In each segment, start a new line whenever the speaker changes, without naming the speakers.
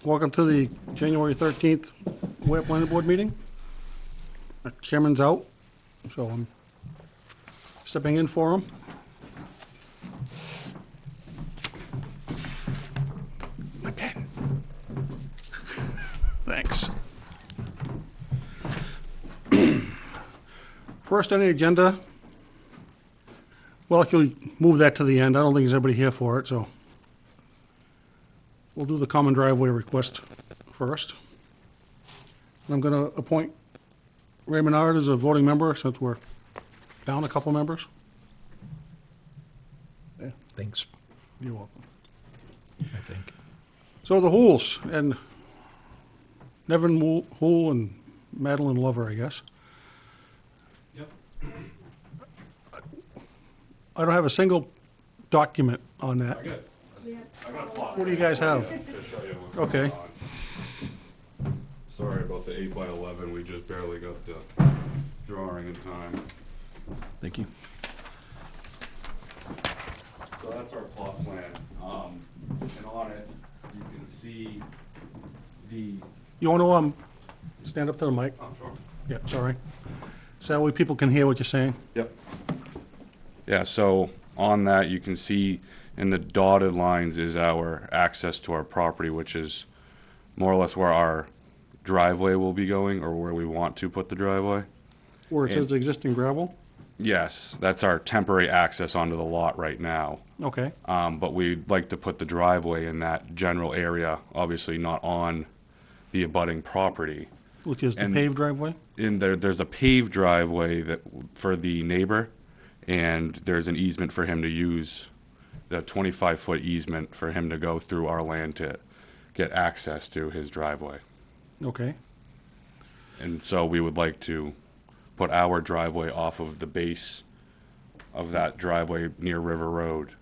Welcome to the January 13th Ware Planning Board meeting. Our chairman's out, so I'm stepping in for him. My pen. Thanks. First on the agenda, well, if you'll move that to the end, I don't think there's anybody here for it, so we'll do the common driveway request first. I'm going to appoint Ray Menard as a voting member since we're down a couple members. Yeah,
Thanks,
you're welcome.
I think.
So the Hools, and Nevin Hool and Madeline Lover, I guess.
Yep.
I don't have a single document on that.
I got a plot.
What do you guys have?
To show you what's
Okay.
going on. Sorry about the 8x11, we just barely got the drawing in time.
Thank you.
So that's our plot plan. And on it, you can see the,
You want to stand up to the mic?
oh, sure.
Yeah, sorry. So that way people can hear what you're saying.
Yep. Yeah, so on that, you can see in the dotted lines is our access to our property, which is more or less where our driveway will be going, or where we want to put the driveway.
Where it says existing gravel?
Yes, that's our temporary access onto the lot right now.
Okay,
But we'd like to put the driveway in that general area, obviously not on the abutting property.
which is the
And-
paved driveway?
In there, there's a paved driveway that, for the neighbor, and there's an easement for him to use, the 25-foot easement for him to go through our land to get access to his driveway.
Okay,
And so we would like to put our driveway off of the base of that driveway near River Road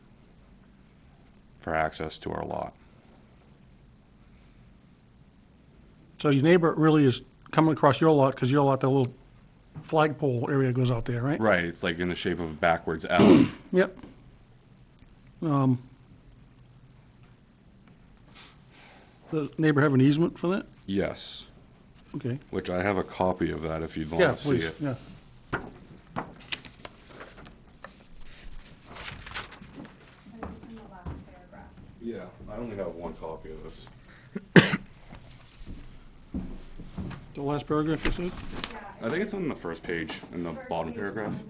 for access to our lot.
so your neighbor really is coming across your lot, because your lot, that little flagpole area goes out there, right?
Right, it's like in the shape of a backwards L.
Yep. The neighbor have an easement for that?
Yes,
Okay.
which I have a copy of that if you'd
Yeah,
want to see
please,
it.
yeah.
In the last paragraph.
Yeah, I only have one copy of this.
The last paragraph you said?
Yeah.
I think it's on the first page in the
First
bottom
page,
paragraph.
bottom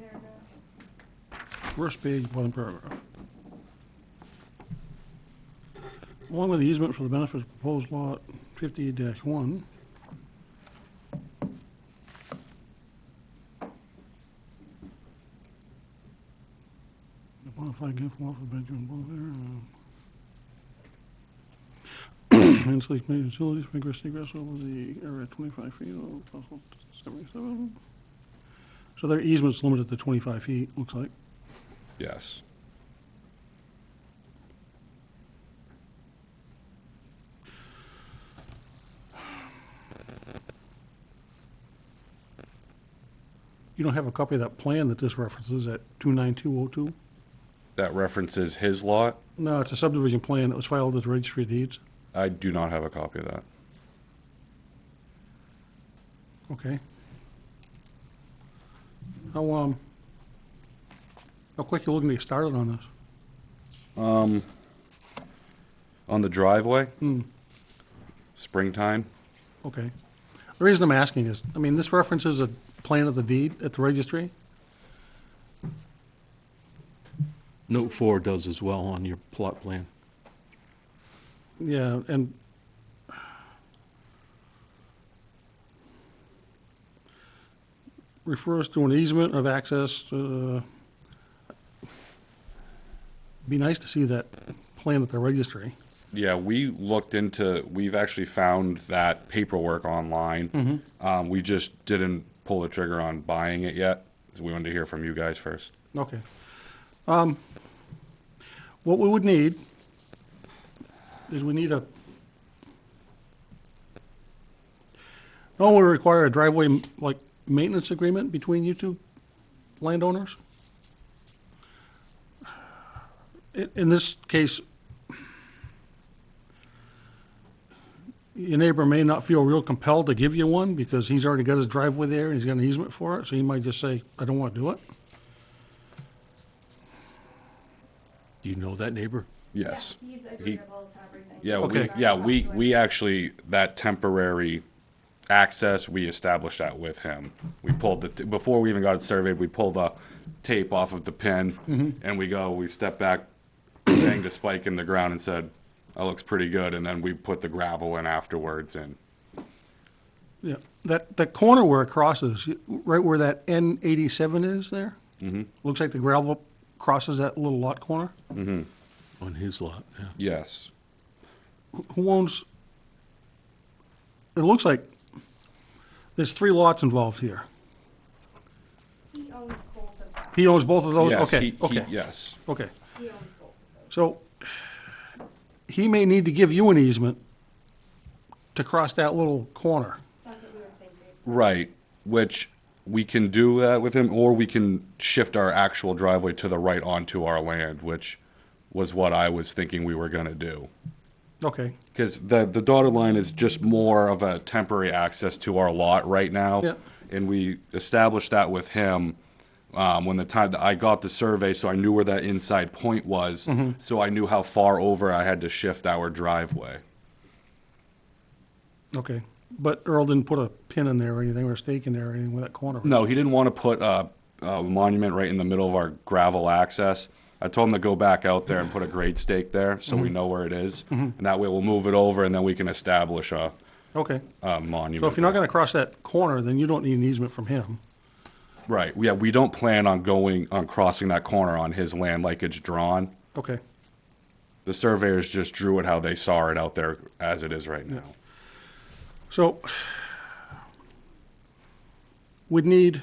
paragraph.
First page, bottom paragraph. Along with the easement for the benefit of proposed lot 58-1. The bonafide gift lot for bedroom above there. Installation of utilities, egress, egress over the area 25 feet, or possible 77. So their easement's limited to 25 feet, looks like.
Yes.
You don't have a copy of that plan that this references at 29202?
That references his lot.
No, it's a subdivision plan that was filed at the Registry of Deeds.
I do not have a copy of that.
Okay. How quick you looking to get started on this?
On the driveway,
Hmm,
springtime.
okay. The reason I'm asking is, I mean, this references a plan of the deed at the registry.
Note 4 does as well on your plot plan.
Yeah, and refers to an easement of access. Be nice to see that plan at the registry.
Yeah, we've actually found that paperwork online. We just didn't pull the trigger on buying it yet, so we wanted to hear from you guys first.
Okay. What we would need is we need we require a driveway, like, maintenance agreement between you two landowners. In this case, your neighbor may not feel real compelled to give you one because he's already got his driveway there and he's got an easement for it, so he might just say, I don't want to do it.
Do you know that neighbor?
Yes.
Yeah, he's agreeable to everything.
Yeah,
Okay.
we actually, that temporary access, we established that with him. We pulled before we even got it surveyed, we pulled the tape off of the pin, and we stepped back, banged a spike in the ground and said, that looks pretty good, and then we put the gravel in afterwards, and,
Yeah, that corner where it crosses, right where that N87 is there, looks like the gravel crosses that little lot corner.
On his lot, yeah.
yes.
Who owns, it looks like there's 3 lots involved here.
He owns both of them.
He owns both of those?
Yes,
Okay,
he-
okay,
Yes,
okay.
He owns both of those.
So he may need to give you an easement to cross that little corner.
That's what we were thinking.
right, which we can do that with him, or we can shift our actual driveway to the right onto our land, which was what I was thinking we were gonna do.
Okay,
Because the dotted line is just more of a temporary access to our lot right now.
Yeah.
And we established that with him when the time that I got the survey, so I knew where that inside point was. So I knew how far over I had to shift our driveway.
okay. But Earl didn't put a pin in there or anything, or a stake in there or anything with that corner.
No, he didn't want to put a monument right in the middle of our gravel access. I told him to go back out there and put a grade stake there so we know where it is. And that way we'll move it over and then we can establish a
Okay.
monument.
So if you're not gonna cross that corner, then you don't need an easement from him.
Right, yeah, we don't plan on crossing that corner on his land like it's drawn.
Okay.
The surveyors just drew it how they saw it out there as it is right now.
So we'd need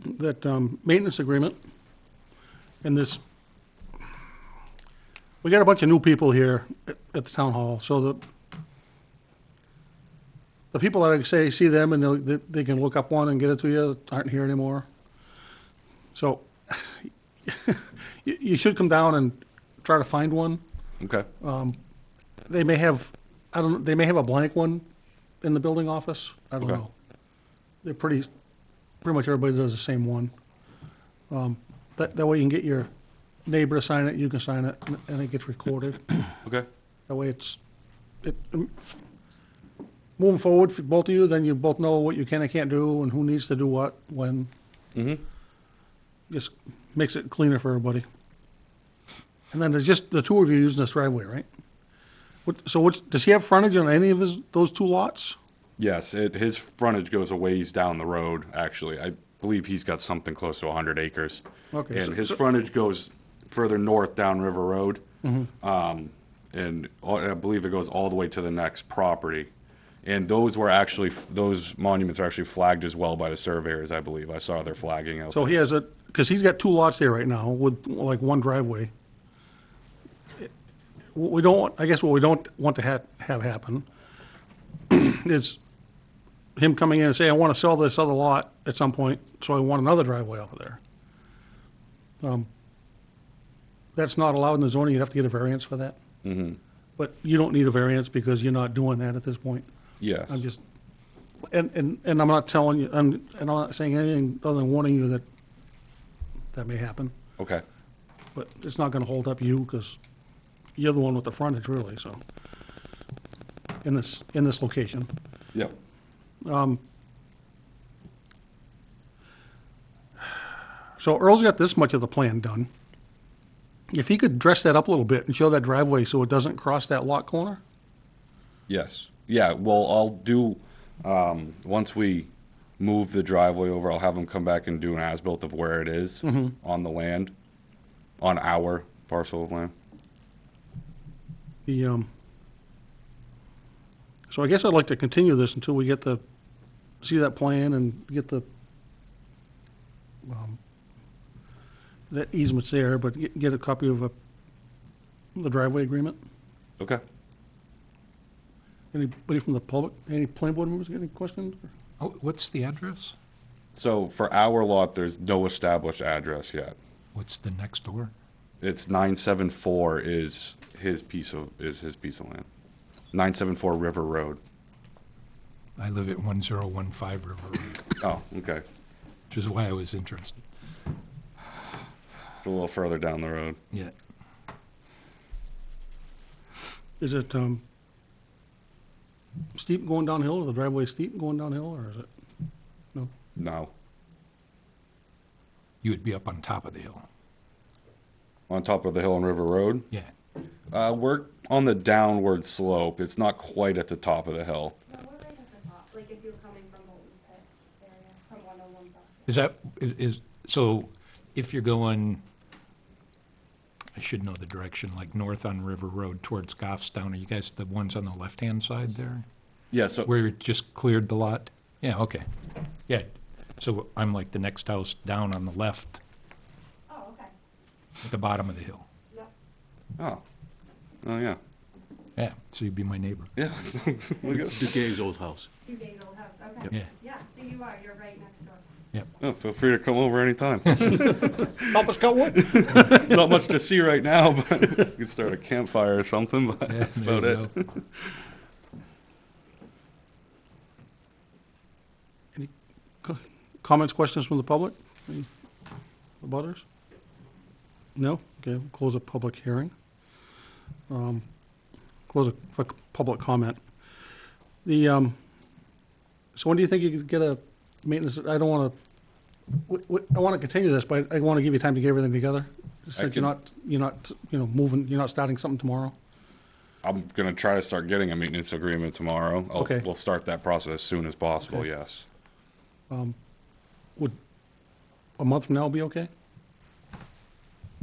that maintenance agreement and this, we got a bunch of new people here at the town hall, so the people that I say, see them and they can look up one and get it to you aren't here anymore. So you should come down and try to find one.
Okay,
They may have, I don't, they may have a blank one in the building office. I don't
Okay.
know. They're pretty much everybody does the same one. That way you can get your neighbor to sign it, you can sign it, and it gets recorded.
okay,
That way moving forward for both of you, then you both know what you can and can't do and who needs to do what, when. Just makes it cleaner for everybody. And then there's just the 2 of you using this driveway, right? Does he have frontage on any of those 2 lots?
yes, his frontage goes a ways down the road, actually. I believe he's got something close to 100 acres.
Okay,
And his
so-
frontage goes further north down River Road. And I believe it goes all the way to the next property. And those monuments are actually flagged as well by the surveyors, I believe. I saw their flagging out
So
there.
he has because he's got 2 lots there right now with like 1 driveway. I guess what we don't want to have happen is him coming in and saying, I want to sell this other lot at some point, so I want another driveway off of there. That's not allowed in the zoning, you'd have to get a variance for that. But you don't need a variance because you're not doing that at this point.
Yes.
I'm just, and I'm not telling you, and I'm not saying anything other than warning you that that may happen,
Okay.
but it's not gonna hold up you, because you're the one with the frontage, really, so. In this location.
Yep.
So Earl's got this much of the plan done. If he could dress that up a little bit and show that driveway so it doesn't cross that lot corner?
Yes. Yeah, well, I'll do, once we move the driveway over, I'll have them come back and do an as-built of where it is on the land, on our parcel of land.
So I guess I'd like to continue this until we get see that plan and get that easement's there, but get a copy of the driveway agreement.
Okay.
Anybody from the public, any planning board members got any questions?
Oh, what's the address?
So for our lot, there's no established address yet.
What's the next door?
It's 974 is his piece of land. 974 River Road.
I live at 1015 River Road,
Oh, okay.
which is why I was interested.
It's a little further down the road.
Yeah.
Is it, steep going downhill, or the driveway steep going downhill, or is it? No?
No.
You would be up on top of the hill.
On top of the hill on River Road.
Yeah.
We're on the downward slope. It's not quite at the top of the hill.
No, we're right at the top, like if you were coming from Molten Pit area, from 101 Buck.
Is that, so if you're going, I should know the direction, like north on River Road towards Goffstown, are you guys the ones on the left-hand side there?
Yeah, so
Where you just cleared the lot? Yeah, okay. Yeah, so I'm like the next house down on the left,
Oh, okay.
at the bottom of the hill.
Yep.
oh yeah.
Yeah, so you'd be my neighbor.
Yeah. Look at-
Duguay's old house.
2 days old house, okay.
Yeah.
Yeah, so you are, you're right next door.
oh, feel free to come over anytime.
Help us cut wood?
Not much to see right now, but we could start a campfire or something, but
Yeah,
that's
there
about
you
it.
go.
Comments, questions from the public? Any abutters? No? Okay, we'll close a public hearing. Close it for public comment. The, so when do you think you could get a maintenance, I don't want to, I want to continue this, but I want to give you time to get everything together. So that
can-
you're not, moving, you're not starting something tomorrow?
I'm gonna try to start getting a maintenance agreement tomorrow.
Okay.
We'll start that process as soon as possible,
Okay.
yes.
Would a month from now be okay?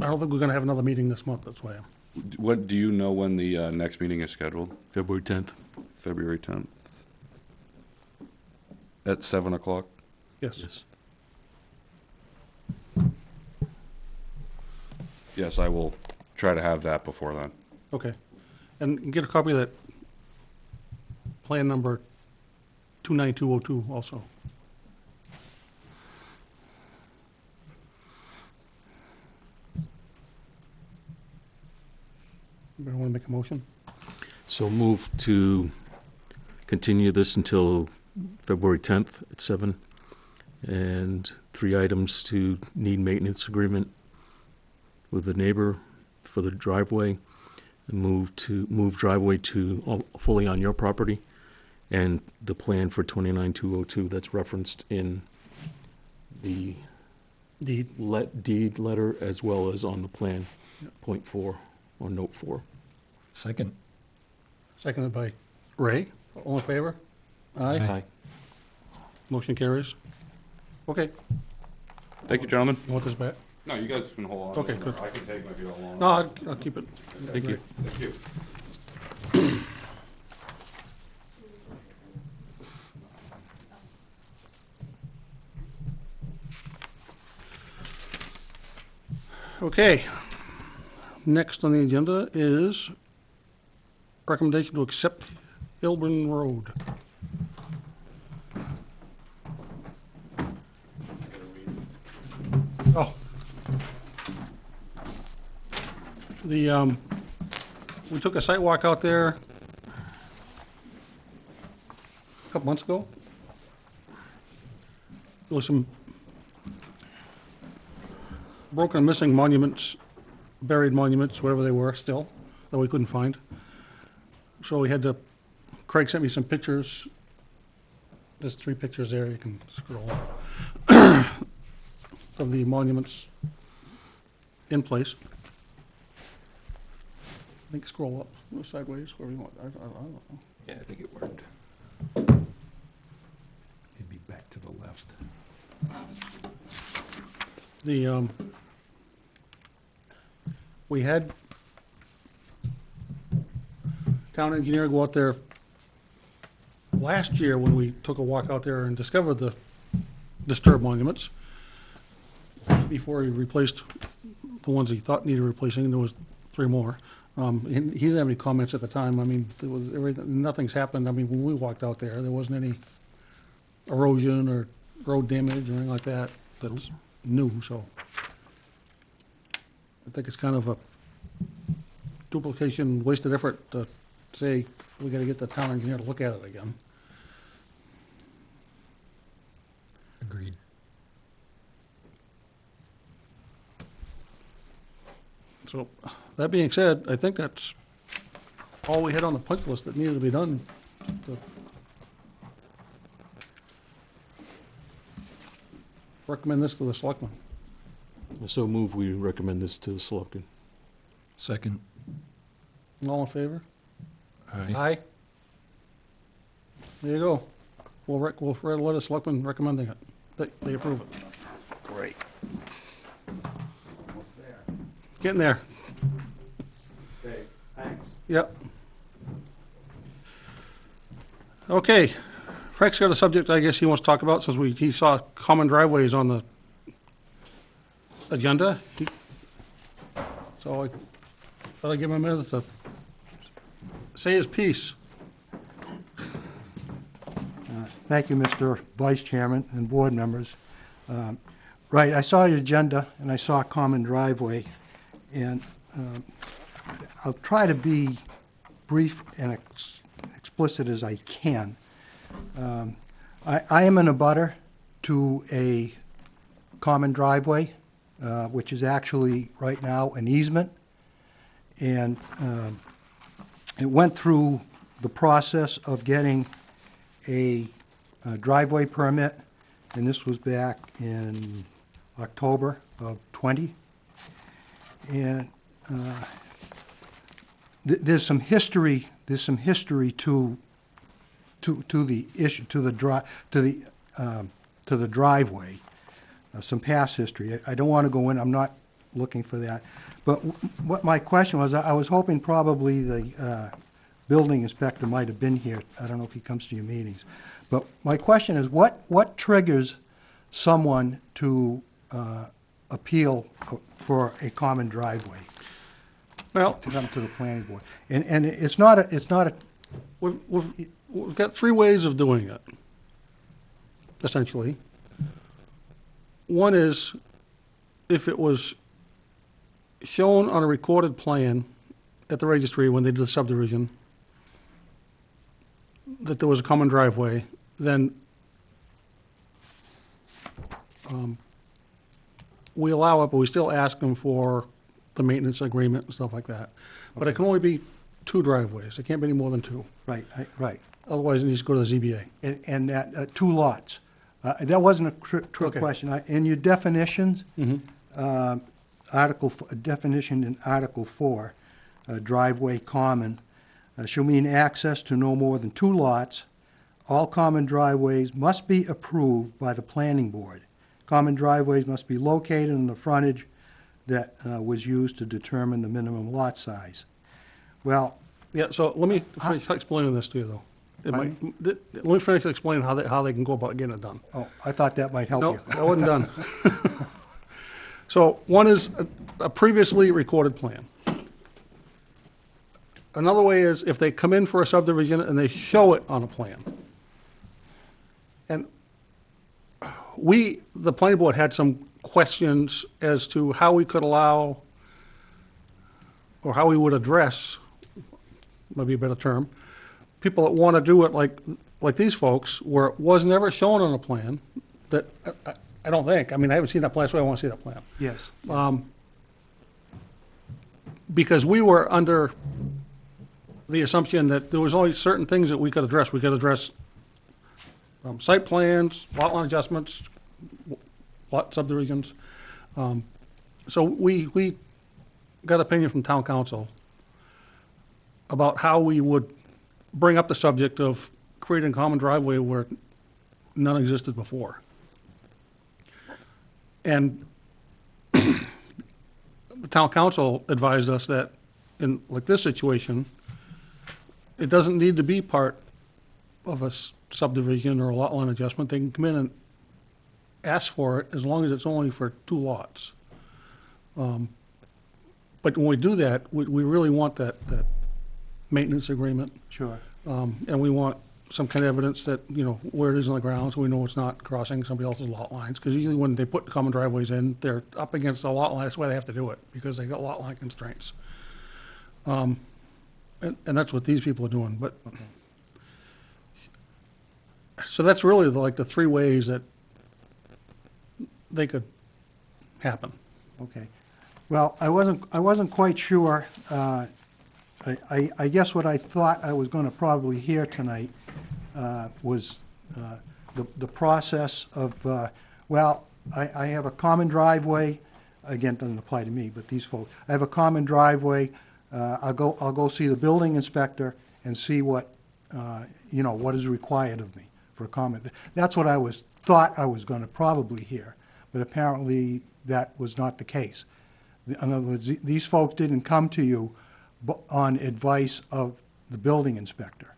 I don't think we're going to have another meeting this month, that's why.
What, do you know when the next meeting is scheduled?
February 10th.
February 10th? At 7 o'clock?
Yes.
Yes.
Yes, I will try to have that before then.
Okay. And get a copy of that plan number 29202 also. Anybody want to make a motion?
So move to continue this until February 10th at 7. And 3 items to need maintenance agreement with the neighbor for the driveway, and move driveway to fully on your property, and the plan for 29202 that's referenced in the
Deed.
deed letter as well as on the plan, point 4 or note 4.
Second.
Seconded by Ray. All in favor? Aye.
Aye.
Motion carries. Okay.
Thank you, gentlemen.
You want this back?
No, you guys can hold on.
Okay, good.
I can take my deal along.
No, I'll keep it.
Thank you.
Thank you.
Okay. Next on the agenda is recommendation to accept Melbourne Road. Oh. We took a site walk out there a couple months ago. There was some broken and missing monuments, buried monuments, whatever they were still, that we couldn't find. So we had to, Craig sent me some pictures. There's 3 pictures there, you can scroll, of the monuments in place. I think scroll up, or sideways, wherever you want, I don't know.
Yeah, I think it worked. Maybe back to the left.
The, we had town engineer go out there last year when we took a walk out there and discovered the disturbed monuments. Before he replaced the ones he thought needed replacing, there was 3 more. He didn't have any comments at the time. I mean, there was everything, nothing's happened. I mean, when we walked out there wasn't any erosion or road damage or anything like that that's new, so. I think it's kind of a duplication, wasted effort to say, we gotta get the town engineer to look at it again.
Agreed.
So, that being said, I think that's all we had on the punch list that needed to be done. to Recommend this to the selectmen.
So move, we recommend this to the selectmen.
Second.
All in favor?
Aye.
Aye. There you go. We'll write a letter to selectmen recommending it, that they approve it.
Great.
Getting there.
Okay, thanks.
Yep. Okay, Frank's got a subject I guess he wants to talk about, since he saw common driveways on the agenda. So I thought I'd give him a minute to say his piece.
Thank you, Mr. Vice Chairman and board members. Right, I saw your agenda, and I saw common driveway, and I'll try to be brief and explicit as I can. I am in a abutter to a common driveway, which is actually, right now, an easement, and it went through the process of getting a driveway permit, and this was back in October of '20. And there's some history to the issue, to the driveway, some past history. I don't want to go in, I'm not looking for that. But what my question was, I was hoping probably the building inspector might have been here. I don't know if he comes to your meetings. But my question is, what triggers someone to appeal for a common driveway
Well,
to come to the planning board? And it's not a,
we've got three ways of doing it, essentially. One is if it was shown on a recorded plan at the registry when they did the subdivision that there was a common driveway, then we allow it, but we still ask them for the maintenance agreement and stuff like that. But it can only be two driveways. It can't be any more than two.
right, right.
Otherwise, it needs to go to the ZBA.
And that, two lots. That wasn't a trick
Okay.
question. In your definitions, definition in Article 4, driveway common, shall mean access to no more than two lots. All common driveways must be approved by the planning board. Common driveways must be located in the frontage that was used to determine the minimum lot size. Well,
Yeah, so let me finish explaining this to you, though. Let me finish explaining how they can go about getting it done.
oh, I thought that might help
No,
you.
that wasn't done. So one is a previously recorded plan. Another way is if they come in for a subdivision and they show it on a plan. And the planning board had some questions as to how we could allow, or how we would address, maybe a better term, people that want to do it like these folks, where it was never shown on a plan, that, I don't think, I mean, I haven't seen that plan, so I want to see that plan.
Yes.
Because we were under the assumption that there was only certain things that we could address. We could address site plans, lot line adjustments, lot subdivisions. So we got opinion from town council about how we would bring up the subject of creating a common driveway where none existed before. And the town council advised us that in like this situation, it doesn't need to be part of a subdivision or a lot line adjustment. They can come in and ask for it as long as it's only for two lots. But when we do that, we really want that maintenance agreement.
Sure.
And we want some kind of evidence that, where it is on the ground, so we know it's not crossing somebody else's lot lines. Because usually when they put common driveways in, they're up against the lot line. That's why they have to do it, because they got lot line constraints. and that's what these people are doing, but. So that's really like the three ways that they could happen.
Okay. Well, I wasn't quite sure. I guess what I thought I was gonna probably hear tonight was the process of, well, I have a common driveway. Again, doesn't apply to me, but these folks. I have a common driveway. I'll go see the building inspector and see what, what is required of me for a comment. That's what thought I was gonna probably hear, but apparently that was not the case. In other words, these folks didn't come to you on advice of the building inspector.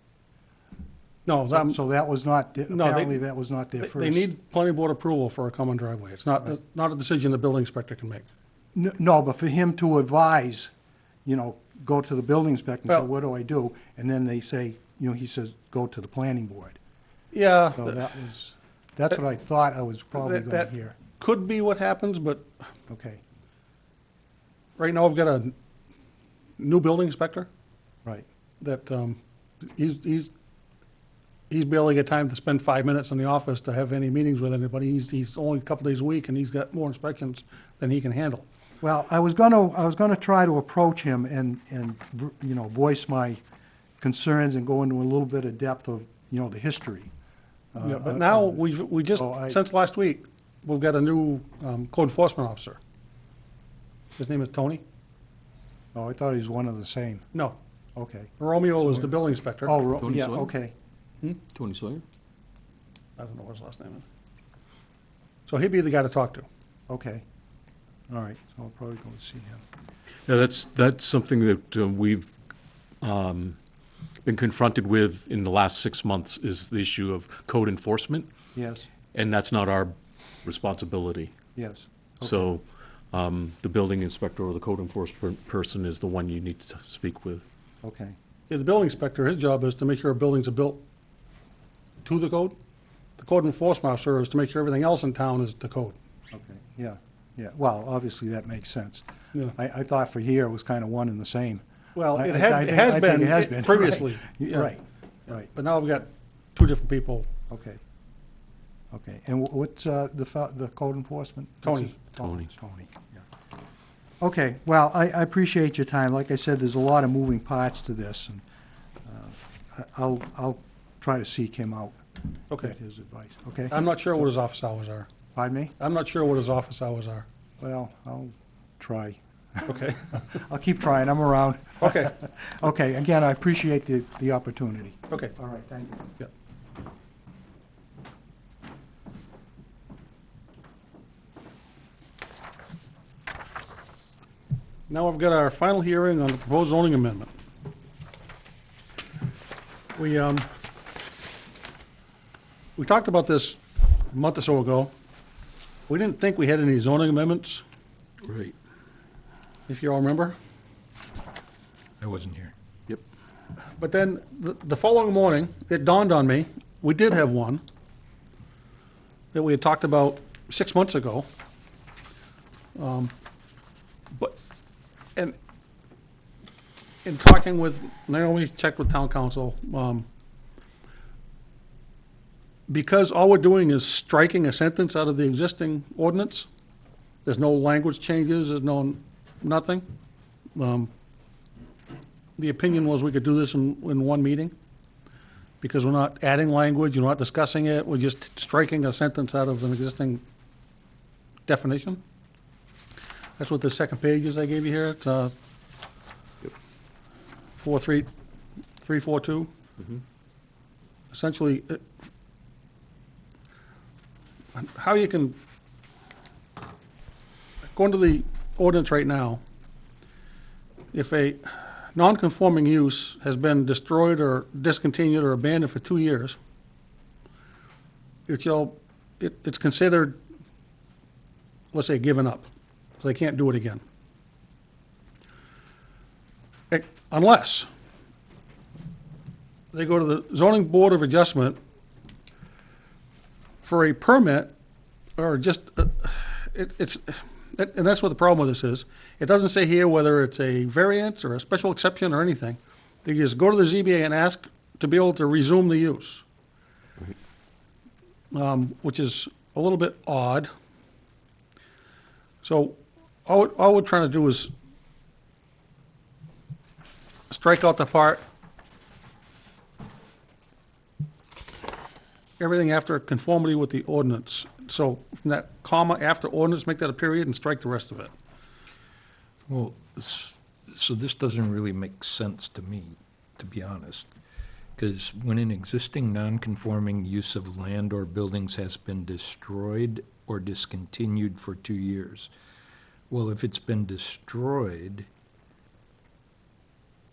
No,
So that was not, apparently that was not their first.
they need planning board approval for a common driveway. It's not a decision the building inspector can make.
No, but for him to advise, go to the building inspector and say,
Well-
what do I do? And then they say, he says, go to the planning board.
Yeah,
So that's what I thought I was probably gonna
that
hear.
could be what happens, but
Okay,
right now I've got a new building inspector
right,
that, he's barely got time to spend 5 minutes in the office to have any meetings with anybody. He's only a couple days a week, and he's got more inspections than he can handle.
well, I was gonna try to approach him and, voice my concerns and go into a little bit of depth of, the history.
Yeah, but now, we just,
Oh,
since last week, we've got a new code enforcement officer. His name is Tony?
Oh, I thought he was one of the same.
No,
Okay.
Romeo is the building inspector.
Oh,
Tony
yeah,
Sawyer?
okay,
Tony Sawyer?
I don't know what his last name is. So he'd be the guy to talk to.
okay. All right, so I'll probably go and see him.
Yeah, that's something that we've been confronted with in the last 6 months, is the issue of code enforcement,
Yes,
and that's not our responsibility.
yes.
So the building inspector or the code enforcement person is the one you need to speak with.
Okay,
Yeah, the building inspector, his job is to make sure buildings are built to the code. The code enforcement officer is to make sure everything else in town is to code.
okay, yeah, yeah. Well, obviously, that makes sense.
Yeah.
I thought for here it was kind of one and the same.
Well,
I
it
think-
has
I think
been
it has been,
previously.
right,
Yeah.
Right, right,
But now we've got two different people.
okay. Okay, and what's the code enforcement?
Tony.
This is-
Tony.
It's Tony, yeah. Okay, well, I appreciate your time. Like I said, there's a lot of moving parts to this, and I'll try to seek him out.
Okay.
Get his advice, okay?
I'm not sure what his office hours are.
Pardon me?
I'm not sure what his office hours are.
Well, I'll try.
Okay.
I'll keep trying, I'm around.
Okay,
Okay, again, I appreciate the opportunity.
okay.
All right, thank you.
Yeah. Now we've got our final hearing on the proposed zoning amendment. We talked about this a month or so ago. We didn't think we had any zoning amendments,
Right.
if you all remember.
I wasn't here.
Yep.
But then, the following morning, it dawned on me, we did have one that we had talked about 6 months ago. But, and in talking with, Naomi checked with town council, because all we're doing is striking a sentence out of the existing ordinance, there's no language changes, there's nothing. The opinion was we could do this in one meeting, because we're not adding language, we're not discussing it, we're just striking a sentence out of an existing definition. That's what the second page is I gave you here. It's 43342. Essentially, how you can, according to the ordinance right now, if a non-conforming use has been destroyed or discontinued or abandoned for 2 years, it's considered, let's say, given up. So they can't do it again. Unless they go to the zoning board of adjustment for a permit, or just, and that's what the problem with this is. It doesn't say here whether it's a variance or a special exception or anything. They just go to the ZBA and ask to be able to resume the use. Which is a little bit odd. So all we're trying to do is strike out the part, everything after conformity with the ordinance. So from that comma after ordinance, make that a period and strike the rest of it.
Well, so this doesn't really make sense to me, to be honest. Because when an existing non-conforming use of land or buildings has been destroyed or discontinued for 2 years. Well, if it's been destroyed,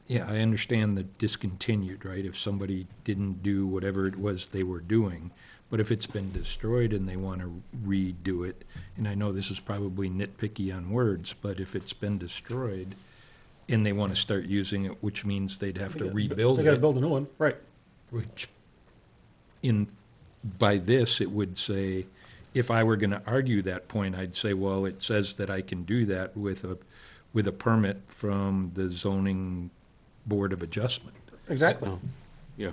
yeah, I understand the discontinued, right? If somebody didn't do whatever it was they were doing. But if it's been destroyed and they want to redo it, and I know this is probably nitpicky on words, but if it's been destroyed and they want to start using it, which means they'd have to rebuild
They gotta
it,
build a new one, right.
which by this, it would say, if I were going to argue that point, I'd say, well, it says that I can do that with a permit from the zoning board of adjustment.
Exactly.
No, yeah.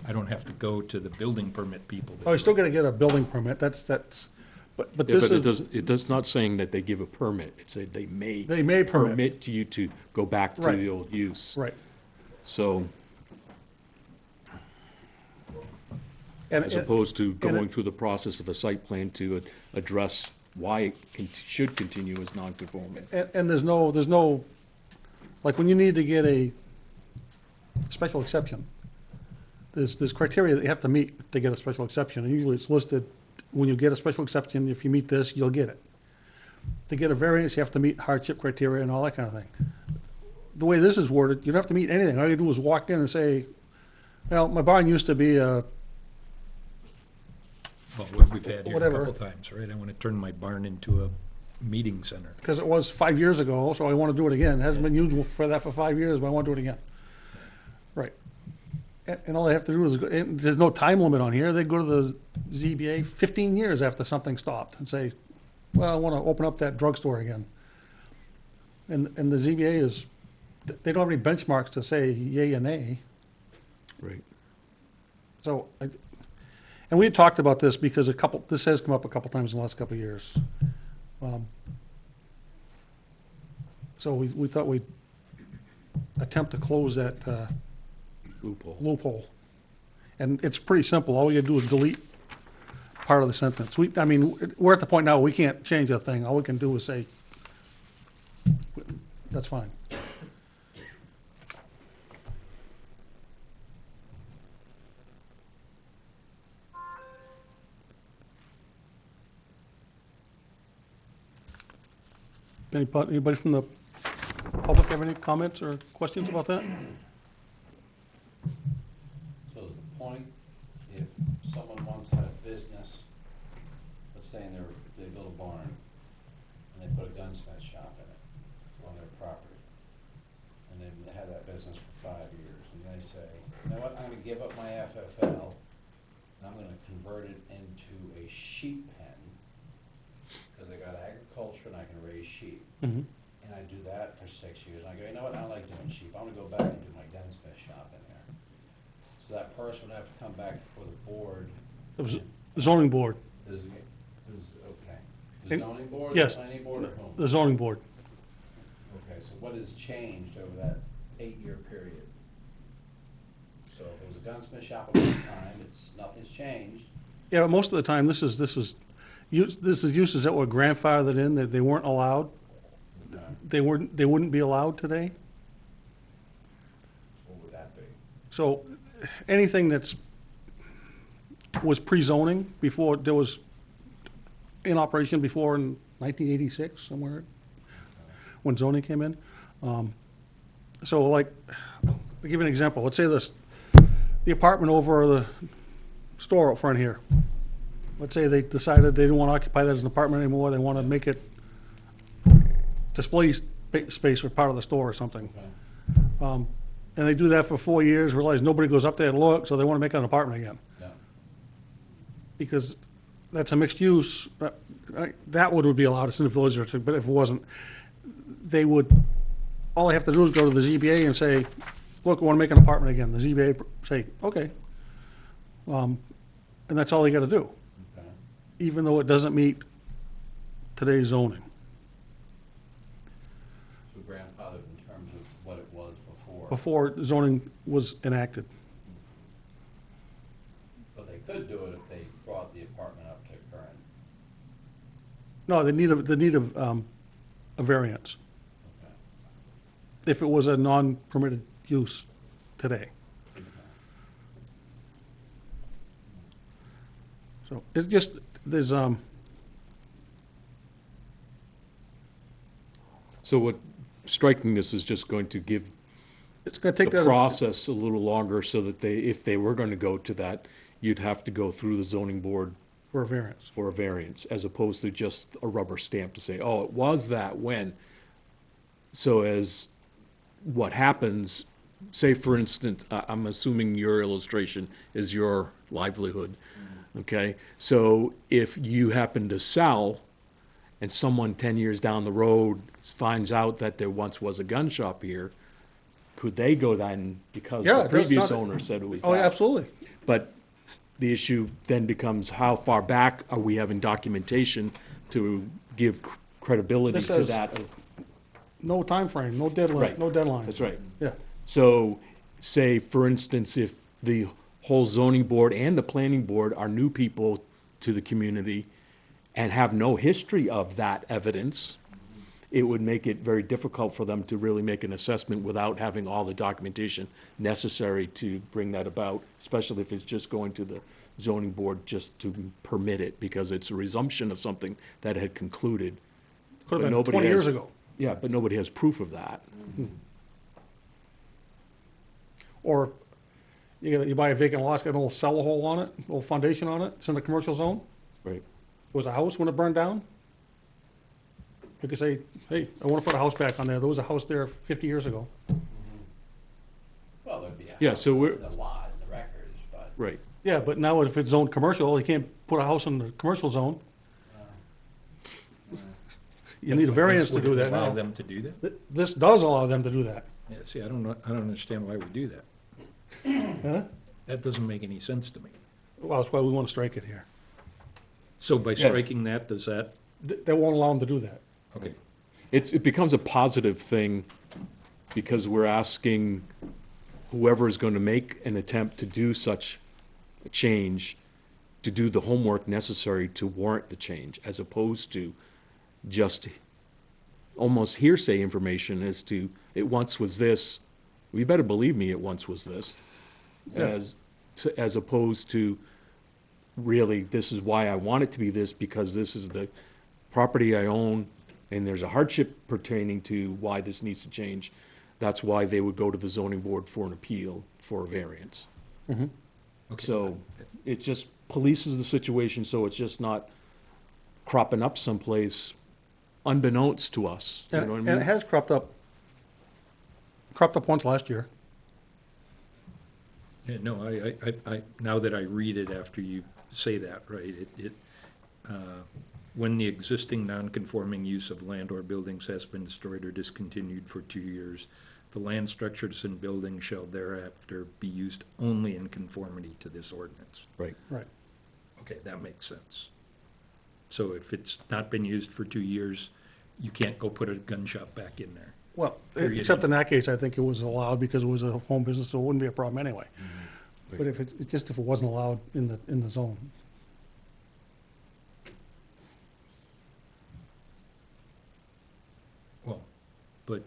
I don't have to go to the building permit people.
Oh, you still gotta get a building permit, but
Yeah,
this
but it
is,
doesn't, it does not saying that they give a permit. It said they may.
they may permit,
Permit you to go back to
Right.
the old use.
right.
So,
And,
as opposed to
it-
going through the process of a site plan to address why it should continue as non-conforming.
and there's no, like, when you need to get a special exception, there's criteria that you have to meet to get a special exception, and usually it's listed, when you get a special exception, if you meet this, you'll get it. To get a variance, you have to meet hardship criteria and all that kind of thing. The way this is worded, you don't have to meet anything, all you do is walk in and say, well, my barn used to be a,
Well, what we've had here a
Whatever.
couple times, right? I want to turn my barn into a meeting center.
because it was 5 years ago, so I want to do it again. It hasn't been usual for that for 5 years, but I want to do it again. Right. And all they have to do is, and there's no time limit on here. They go to the ZBA 15 years after something stopped and say, well, I want to open up that drugstore again. And the ZBA is, they don't have any benchmarks to say yay or nay.
Right.
So, and we had talked about this because this has come up a couple times in the last couple of years. So we thought we'd attempt to close that
Loophole.
loophole. And it's pretty simple. All we gotta do is delete part of the sentence. I mean, we're at the point now, we can't change a thing. All we can do is say, that's fine. Anybody from the public have any comments or questions about that?
So is the point, if someone once had a business, let's say they built a barn, and they put a gunsmith shop in it on their property, and they had that business for 5 years, and they say, you know what, I'm gonna give up my FFL, and I'm gonna convert it into a sheep pen, because I got agriculture and I can raise sheep.
Mhm.
And I do that for 6 years, and I go, you know what, I don't like doing sheep, I'm gonna go back and do my gunsmith shop in there. So that person would have to come back before the board.
It was the zoning board,
Okay. The
And-
zoning board,
yes.
the planning board, or whom?
the zoning board.
Okay, so what has changed over that 8-year period? So if it was a gunsmith shop at one time, nothing's changed.
Yeah, but most of the time, this is uses that were grandfathered in, that they weren't allowed. They wouldn't be allowed today.
What would that be?
So anything was pre-zoning before, there was in operation before in 1986 somewhere, when zoning came in. So like, I'll give you an example. Let's say the apartment over the store up front here. Let's say they decided they didn't want to occupy that as an apartment anymore. They want to make it display space or part of the store or something.
Okay.
And they do that for 4 years, realize nobody goes up there to look, so they want to make it an apartment again.
No.
Because that's a mixed use, that would be allowed, it's in the village district, but if it wasn't, all they have to do is go to the ZBA and say, look, I want to make an apartment again, the ZBA say, okay. And that's all they gotta do,
Okay.
even though it doesn't meet today's zoning.
So grandfathered in terms of what it was before.
Before zoning was enacted.
But they could do it if they brought the apartment up to current.
No, they need a variance,
Okay.
if it was a non-permitted use today. So it's just, there's,
So what, striking this is just going to give
it's gonna
the
take that.
process a little longer so that they, if they were going to go to that, you'd have to go through the zoning board
For a variance.
for a variance, as opposed to just a rubber stamp to say, oh, it was that when. So as what happens, say for instance, I'm assuming your illustration is your livelihood, okay? So if you happen to sell and someone 10 years down the road finds out that there once was a gun shop here, could they go then because
Yeah,
the
it does
previous
not-
owner said it was that?
Oh, absolutely.
But the issue then becomes how far back are we having documentation to give credibility
This
to
says-
that?
No time frame, no deadline,
Right.
no deadline.
That's right.
Yeah,
So, say, for instance, if the whole zoning board and the planning board are new people to the community and have no history of that evidence, it would make it very difficult for them to really make an assessment without having all the documentation necessary to bring that about, especially if it's just going to the zoning board just to permit it, because it's a resumption of something that had concluded.
could
But
have been
nobody
20 years
has-
ago.
Yeah, but nobody has proof of that.
Or you buy a vacant lot, it's got a little cellar hole on it, a little foundation on it, it's in the commercial zone.
Right.
It was a house when it burned down. You could say, hey, I want to put a house back on there. There was a house there 50 years ago.
Well, there'd be a
Yeah,
house
so
on
we're-
the lot and the records, but.
Right.
Yeah, but now if it's zoned commercial, you can't put a house in the commercial zone. You need a variance to
Would
do
it
that
Allow
now.
them to do that?
This does allow them to do that.
Yeah, see, I don't understand why we do that.
Huh?
That doesn't make any sense to me.
Well, that's why we want to strike it here.
So by
Yeah.
striking that, does that,
They won't allow them to do that.
okay,
It becomes a positive thing because we're asking whoever is going to make an attempt to do such a change to do the homework necessary to warrant the change, as opposed to just almost hearsay information as to, it once was this, well, you better believe me, it once was this.
Yeah.
As opposed to, really, this is why I want it to be this, because this is the property I own, and there's a hardship pertaining to why this needs to change. That's why they would go to the zoning board for an appeal for a variance.
okay.
So it just polices the situation, so it's just not cropping up someplace unbeknownst to us. You know what I
And it
mean?
has cropped up once last year.
Yeah, no, now that I read it after you say that, right, when the existing non-conforming use of land or buildings has been destroyed or discontinued for 2 years, the land structures and buildings shall thereafter be used only in conformity to this ordinance.
Right.
Right.
Okay, that makes sense. So if it's not been used for 2 years, you can't go put a gun shop back in there.
Well,
Period.
except in that case, I think it was allowed because it was a home business, so it wouldn't be a problem anyway.
Mm-hmm.
But if it, just if it wasn't allowed in the zone.
Well, but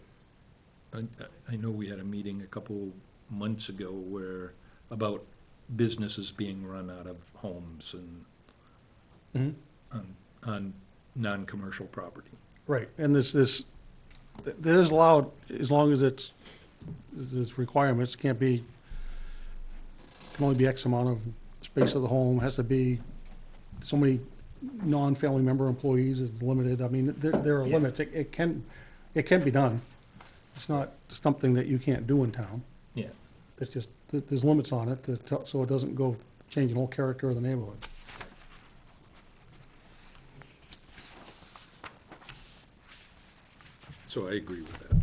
I know we had a meeting a couple months ago where, about businesses being run out of homes and on non-commercial property.
Right, and this is allowed as long as there's requirements, can't be, can only be X amount of space of the home, has to be so many non-family member employees is limited. I mean, there are
Yeah.
limits. It can be done. It's not something that you can't do in town.
Yeah,
It's just, there's limits on it, so it doesn't go changing the whole character of the neighborhood.
so I agree with that.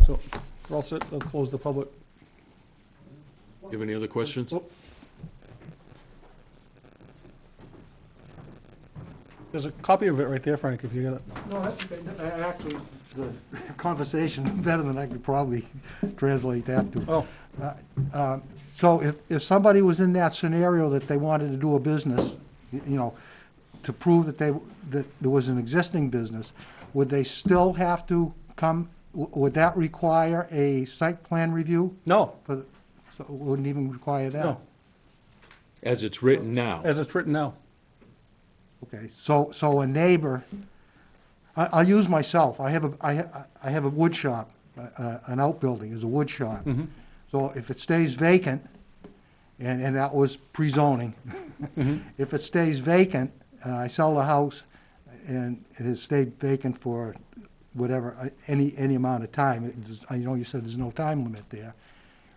So, We're all set, I'll close the public.
You have any other questions?
Oh. There's a copy of it right there, Frank, if you got it.
No, that's okay. Actually, the conversation better than I could probably translate that to.
Oh,
So if somebody was in that scenario that they wanted to do a business, you know, to prove that that there was an existing business, would they still have to come, would that require a site plan review?
no,
So it wouldn't even require that?
no,
As it's written now.
as it's written now.
Okay, so a neighbor, I'll use myself, I have a wood shop, an outbuilding is a wood shop.
Mm-hmm.
So if it stays vacant, and that was pre-zoning,
Mm-hmm.
if it stays vacant, I sell the house, and it has stayed vacant for whatever, any amount of time. I know you said there's no time limit there.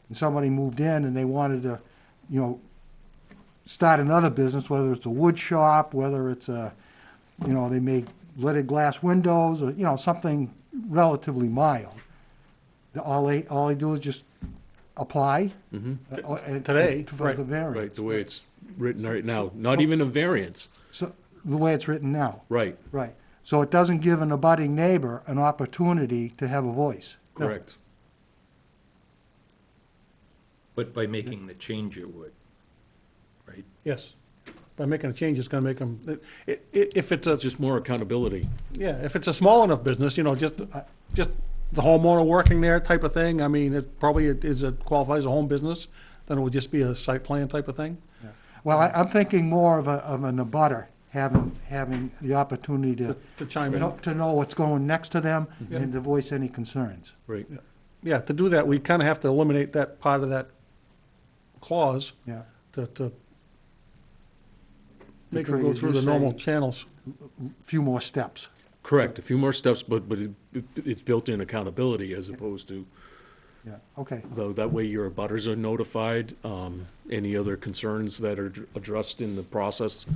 And somebody moved in and they wanted to, you know, start another business, whether it's a wood shop, whether it's a, you know, they make leaded glass windows, or, you know, something relatively mild. All they do is just apply.
Today,
For
right,
the variance.
Right, the way it's written right now. Not even a variance.
So, the way it's written now,
Right,
right. So it doesn't give an abutting neighbor an opportunity to have a voice.
correct.
But by making the change, it would, right?
Yes. By making a change, it's gonna make them, if it's a,
Just more accountability.
yeah, if it's a small enough business, you know, just the homeowner working there type of thing, I mean, it probably qualifies as a home business, then it would just be a site plan type of thing.
Well, I'm thinking more of an abutter, having the opportunity
To chime in.
to know what's going next to them
Yeah.
and to voice any concerns.
Right.
Yeah, to do that, we kind of have to eliminate that part of that clause
Yeah.
to make them
Trey,
go
as
through
you're
the normal
saying-
channels.
Few more steps.
Correct. A few more steps, but it's built-in accountability as opposed to,
Yeah, okay.
though, that way your abutters are notified. Any other concerns that are addressed in the process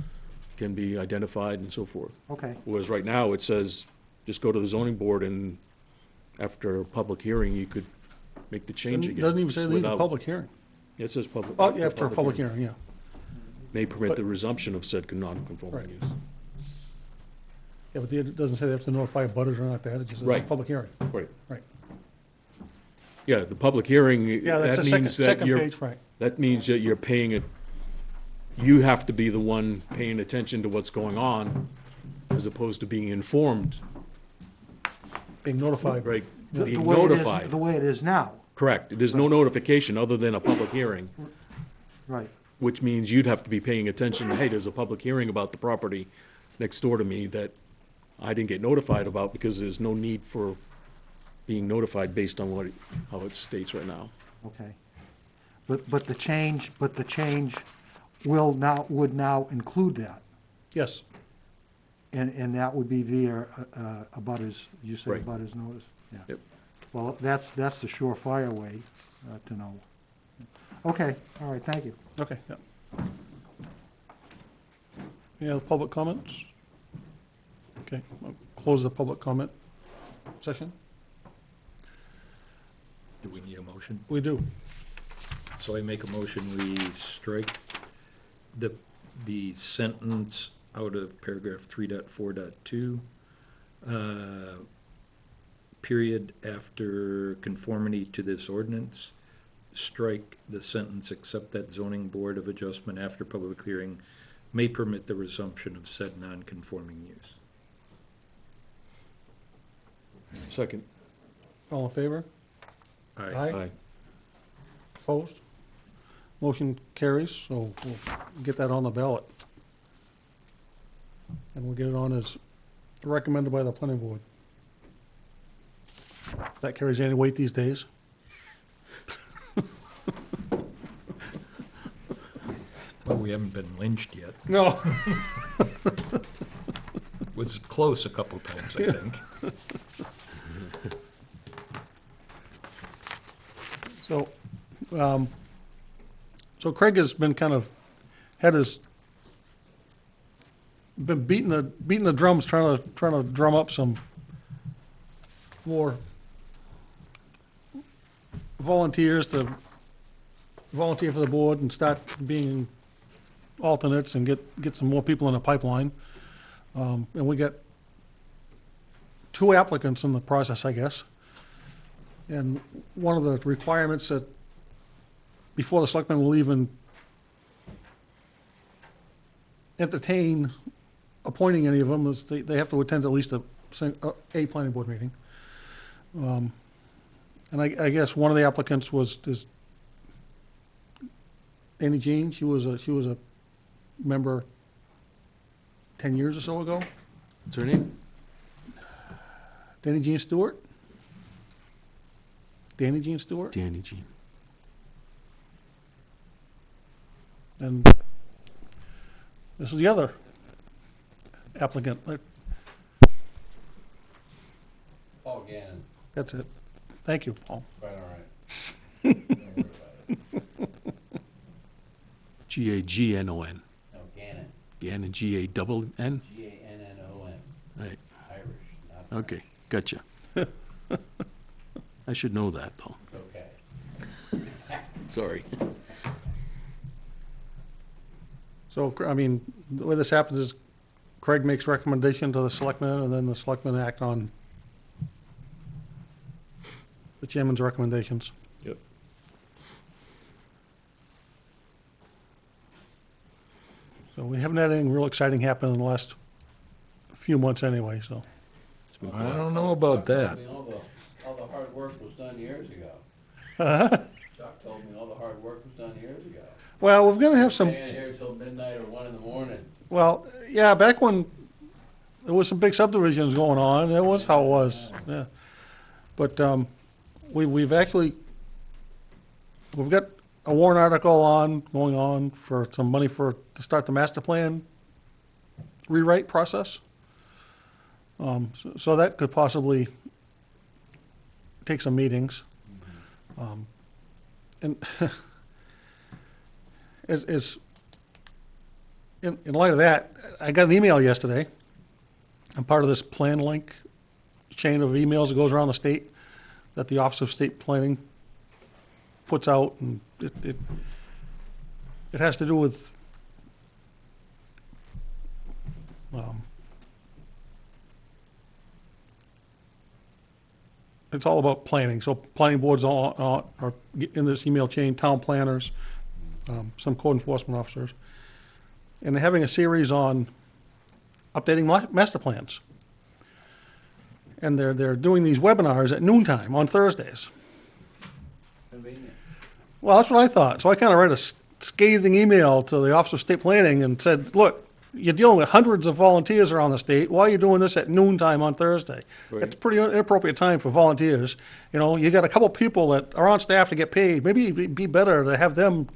can be identified and so forth.
Okay.
Whereas right now, it says, just go to the zoning board and after a public hearing, you could make the change again.
Doesn't even say they need a
without-
public hearing.
It says public.
Oh, yeah, after a public hearing, yeah.
May permit the resumption of said non-conforming
Right.
use.
Yeah, but it doesn't say they have to notify butters or not that, it just says a
Right.
public hearing.
Right.
Right.
Yeah, the public hearing,
Yeah, that's the
that
second,
means that
second
you're,
page, Frank.
that means that you're paying it, you have to be the one paying attention to what's going on, as opposed to being informed,
Being notified.
right?
The
Being
way it is-
notified.
The way it is now,
Correct. There's no notification other than a public hearing,
right.
which means you'd have to be paying attention, hey, there's a public hearing about the property next door to me that I didn't get notified about because there's no need for being notified based on how it states right now.
Okay. But the change would now include that,
Yes,
and that would be via a butters, you said a
Right.
butters notice? Yeah.
Yep.
Well, that's the surefire way to know. Okay, all right, thank you.
okay, yeah. Any other public comments? Okay, I'll close the public comment session.
Do we need a motion?
We do.
So I make a motion, we strike the sentence out of paragraph 3.4.2, period after conformity to this ordinance, strike the sentence, except that zoning board of adjustment after public hearing may permit the resumption of said non-conforming use.
Second.
All in favor?
Aye.
Aye.
Opposed? Motion carries, so we'll get that on the ballot. And we'll get it on as recommended by the planning board. That carries any weight these days?
Well, we haven't been lynched yet.
No.
Was close a couple times, I think.
So, so Craig has been been beating the drums, trying to drum up some more volunteers to volunteer for the board and start being alternates and get some more people in the pipeline. And we got 2 applicants in the process, I guess. And one of the requirements that, before the selectmen will even entertain appointing any of them, is they have to attend at least a planning board meeting. And I guess one of the applicants is Danny Jean. She was a member 10 years or so ago.
What's her name?
Danny Jean Stewart? Danny Jean Stewart?
Danny Jean.
And this is the other applicant.
Paul Gannon,
That's it. Thank you, Paul.
quite all right. Don't worry about it.
G-A-G-N-O-N.
No, Gannon,
Gannon, G-A-double-N?
G-A-N-N-O-N,
Right,
Irish, not French.
okay, gotcha. I should know that, though.
It's okay.
Sorry.
So, I mean, the way this happens is Craig makes recommendation to the selectmen, and then the selectmen act on the chairman's recommendations.
Yep.
So we haven't had anything real exciting happen in the last few months anyway, so.
It's been
I
quiet.
don't know about that.
Chuck told me all the hard work was done years ago. Chuck told me all the hard work was done years ago.
Well, we're gonna have some,
Staying here till midnight or 1 in the morning.
well, yeah, back when there was some big subdivisions going on, that was how it was, yeah. But, we've actually, we've got a warrant article going on for some money to start the master plan rewrite process. So that could possibly take some meetings. And in light of that, I got an email yesterday. I'm part of this Plan Link chain of emails that goes around the state that the Office of State Planning puts out, and it has to do with it's all about planning. So planning boards are in this email chain, town planners, some code enforcement officers. And they're having a series on updating master plans. And they're doing these webinars at noontime on Thursdays.
Convenient.
Well, that's what I thought. So I kind of wrote a scathing email to the Office of State Planning and said, look, you're dealing with hundreds of volunteers around the state. Why are you doing this at noontime on Thursday?
Right.
It's a pretty inappropriate time for volunteers. You know, you got a couple people that are on staff to get paid. Maybe it'd be better to have them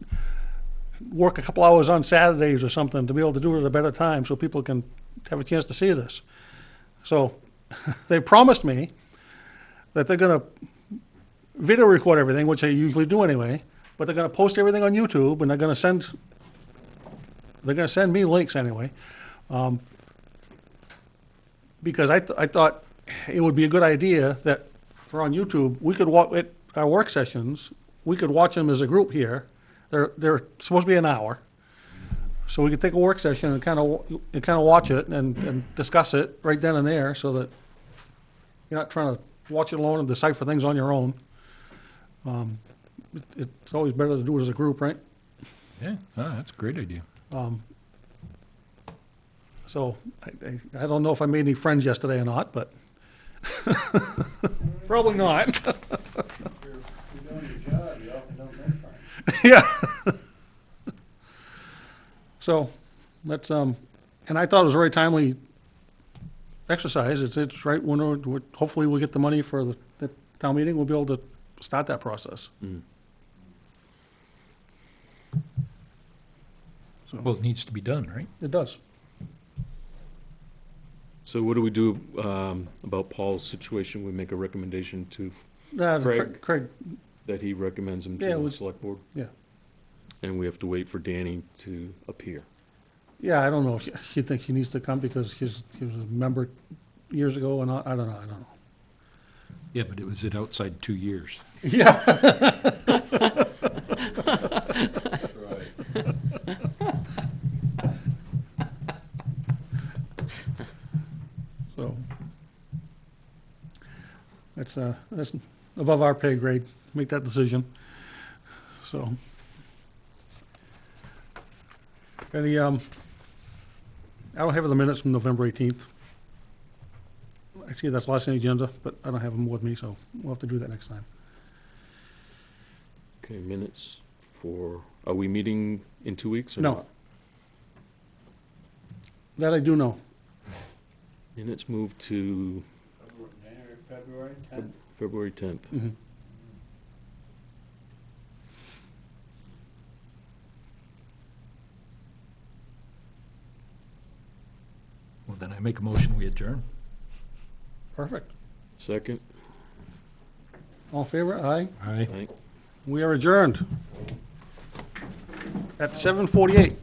work a couple hours on Saturdays or something to be able to do it at a better time so people can have a chance to see this. So they promised me that they're going to video record everything, which they usually do anyway, but they're going to post everything on YouTube, and they're going to send me links anyway, because I thought it would be a good idea that for on YouTube, we could watch our work sessions, we could watch them as a group here. They're supposed to be an hour. So we could take a work session and kind of watch it and discuss it right then and there, so that you're not trying to watch it alone and decipher things on your own. It's always better to do it as a group, right?
Yeah, that's a great idea.
So I don't know if I made any friends yesterday or not, but probably not.
If you're doing your job, you often don't make friends.
Yeah. So that's, and I thought it was a very timely exercise. It's right when hopefully we'll get the money for the town meeting, we'll be able to start that process.
Mm.
Well, it needs to be done, right?
It does.
So what do we do about Paul's situation? We make a recommendation to, Craig?
Craig,
that he recommends him to
Yeah, it
the
was-
select board?
yeah.
And we have to wait for Danny to appear.
Yeah, I don't know if he thinks he needs to come because he was a member years ago, and I don't know.
Yeah, but it was at outside 2 years.
Yeah.
That's right.
So that's above our pay grade, make that decision. So. Any, I don't have the minutes from November 18th. I see that's last on the agenda, but I don't have them with me, so we'll have to do that next time.
Okay, minutes for, are we meeting in 2 weeks or
No.
not?
That I do know.
Minutes moved to
February 10th?
February 10th.
Mhm.
Well, then I make a motion, we adjourn.
Perfect.
Second?
All in favor? Aye.
Aye.
Aye.
We are adjourned at 7:48.